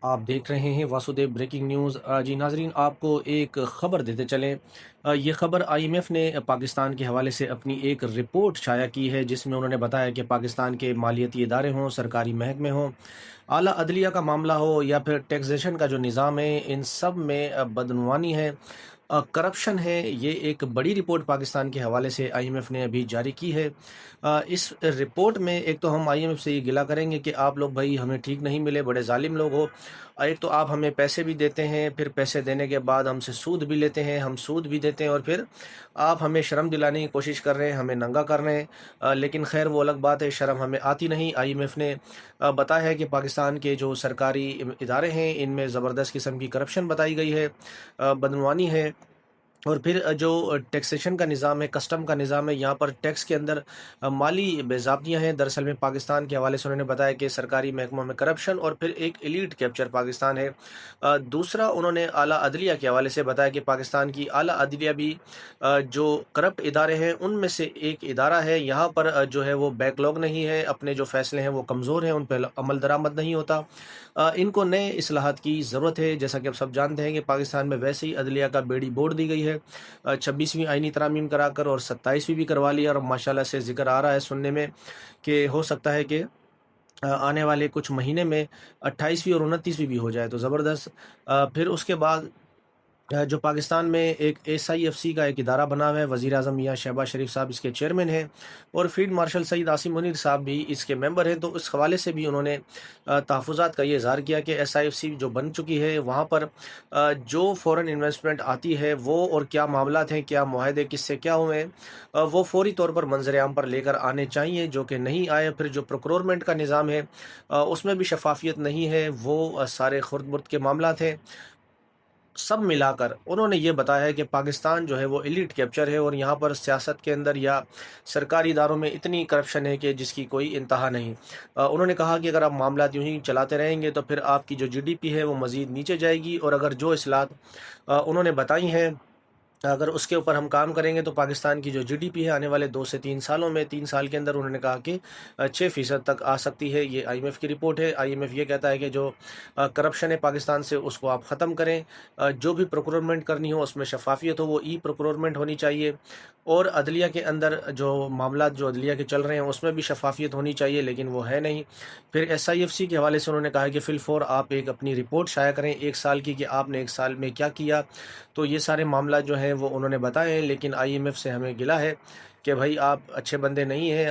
آپ دیکھ رہے ہیں واسودیو بریکنگ نیوز۔ جی ناظرین، آپ کو ایک خبر دیتے چلیں۔ یہ خبر آئی ایم ایف نے پاکستان کے حوالے سے اپنی ایک رپورٹ شائع کی ہے، جس میں انہوں نے بتایا کہ پاکستان کے مالیاتی ادارے ہوں، سرکاری محکمے ہوں، اعلیٰ عدلیہ کا معاملہ ہو یا پھر ٹیکسیشن کا جو نظام ہے، ان سب میں بدعنوانی ہے، کرپشن ہے۔ یہ ایک بڑی رپورٹ پاکستان کے حوالے سے آئی ایم ایف نے ابھی جاری کی ہے۔ اس رپورٹ میں ایک تو ہم آئی ایم ایف سے یہ گلہ کریں گے کہ آپ لوگ بھائی ہمیں ٹھیک نہیں ملے، بڑے ظالم لوگ ہو۔ ایک تو آپ ہمیں پیسے بھی دیتے ہیں، پھر پیسے دینے کے بعد ہم سے سود بھی لیتے ہیں، ہم سود بھی دیتے ہیں، اور پھر آپ ہمیں شرم دلانے کی کوشش کر رہے ہیں، ہمیں ننگا کر رہے ہیں۔ لیکن خیر وہ الگ بات ہے، شرم ہمیں آتی نہیں۔ آئی ایم ایف نے بتایا ہے کہ پاکستان کے جو سرکاری ادارے ہیں، ان میں زبردست قسم کی کرپشن بتائی گئی ہے، بدعنوانی ہے۔ اور پھر جو ٹیکسیشن کا نظام ہے، کسٹم کا نظام ہے، یہاں پر ٹیکس کے اندر مالی بے ضابطیاں ہیں۔ دراصل میں پاکستان کے حوالے سے انہوں نے بتایا کہ سرکاری محکموں میں کرپشن، اور پھر ایک ایلیٹ کیپچر پاکستان ہے۔ دوسرا انہوں نے اعلیٰ عدلیہ کے حوالے سے بتایا کہ پاکستان کی اعلیٰ عدلیہ بھی جو کرپٹ ادارے ہیں ان میں سے ایک ادارہ ہے۔ یہاں پر جو ہے وہ بیک لاگ نہیں ہے، اپنے جو فیصلے ہیں وہ کمزور ہیں، ان پہ عمل درآمد نہیں ہوتا۔ ان کو نئے اصلاحات کی ضرورت ہے۔ جیسا کہ آپ سب جانتے ہیں کہ پاکستان میں ویسے ہی عدلیہ کا بیڑی بوڑ دی گئی ہے، 26ویں آئینی ترامیم کرا کر، اور 27ویں بھی کروا لیا، اور ماشاءاللہ سے ذکر آ رہا ہے سننے میں کہ ہو سکتا ہے کہ آنے والے کچھ مہینے میں 28ویں اور 29ویں بھی ہو جائے تو زبردست۔ پھر اس کے بعد جو پاکستان میں ایک ایس آئی ایف سی کا ایک ادارہ بنا ہوا ہے، وزیر اعظم میاں شہباز شریف صاحب اس کے چیئرمین ہیں، اور فیلڈ مارشل سعید عاصم منیر صاحب بھی اس کے ممبر ہیں۔ تو اس حوالے سے بھی انہوں نے تحفظات کا یہ اظہار کیا کہ ایس آئی ایف سی جو بن چکی ہے، وہاں پر جو فورن انویسٹمنٹ آتی ہے وہ، اور کیا معاملات ہیں، کیا معاہدے کس سے کیا ہوئے ہیں، وہ فوری طور پر منظر عام پر لے کر آنے چاہیے، جو کہ نہیں آئے۔ پھر جو پروکیورمنٹ کا نظام ہے، اس میں بھی شفافیت نہیں ہے، وہ سارے خرد برد کے معاملات ہیں۔ سب ملا کر انہوں نے یہ بتایا ہے کہ پاکستان جو ہے وہ ایلیٹ کیپچر ہے، اور یہاں پر سیاست کے اندر یا سرکاری اداروں میں اتنی کرپشن ہے کہ جس کی کوئی انتہا نہیں۔ انہوں نے کہا کہ اگر آپ معاملات یوں ہی چلاتے رہیں گے تو پھر آپ کی جو جی ڈی پی ہے وہ مزید نیچے جائے گی، اور اگر جو اصلاحات انہوں نے بتائی ہیں، اگر اس کے اوپر ہم کام کریں گے تو پاکستان کی جو جی ڈی پی ہے آنے والے 2 سے 3 سالوں میں، 3 سال کے اندر انہوں نے کہا کہ 6% تک آ سکتی ہے۔ یہ آئی ایم ایف کی رپورٹ ہے۔ آئی ایم ایف یہ کہتا ہے کہ جو کرپشن ہے پاکستان سے، اس کو آپ ختم کریں۔ جو بھی پروکیورمنٹ کرنی ہو اس میں شفافیت ہو، وہ ای پروکیورمنٹ ہونی چاہیے، اور عدلیہ کے اندر جو معاملات جو عدلیہ کے چل رہے ہیں اس میں بھی شفافیت ہونی چاہیے، لیکن وہ ہے نہیں۔ پھر ایس آئی ایف سی کے حوالے سے انہوں نے کہا کہ فی الفور آپ ایک اپنی رپورٹ شائع کریں 1 سال کی، کہ آپ نے 1 سال میں کیا کیا۔ تو یہ سارے معاملات جو ہیں وہ انہوں نے بتائے ہیں، لیکن آئی ایم ایف سے ہمیں گلہ ہے کہ بھائی آپ اچھے بندے نہیں ہیں۔